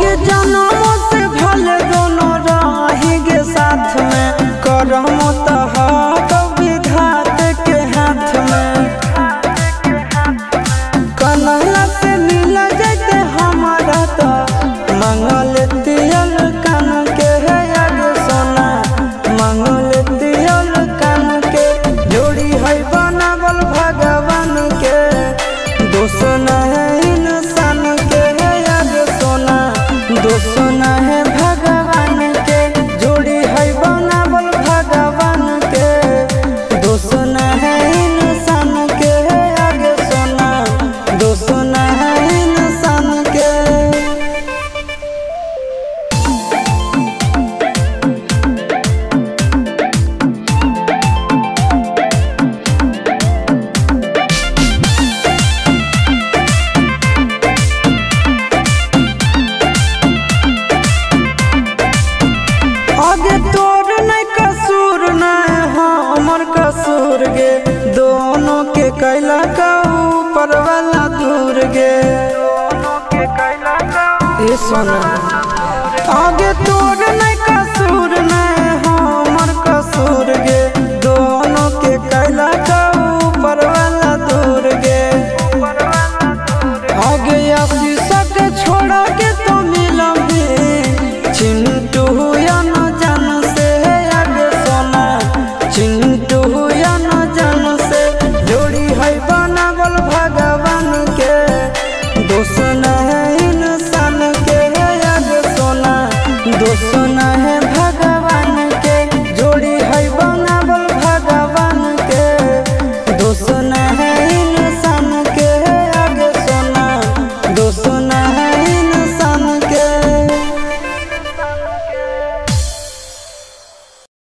आगे जन्मों से भले दोनों रहेंगे साथ में, करम तो विधात के हाथ में। कन्हैया से मिल जाते हमारा तो मंगल तियल कान के है यार सोना, मंगल तियल कान के। जोड़ी है बनावल भगवान के, दोष न है इंसान के है यार सोना, दोष न है भगवान के। जोड़ी है बनावल भगवान के, दोष न है इंसान के है यार सोना, दोष न है इंसान के। आगे तोर नहीं कसूर नहीं हमर कसूर गे, दोनों के कैला का ऊपर वाला दूर गे। ये सोना आगे तोर नहीं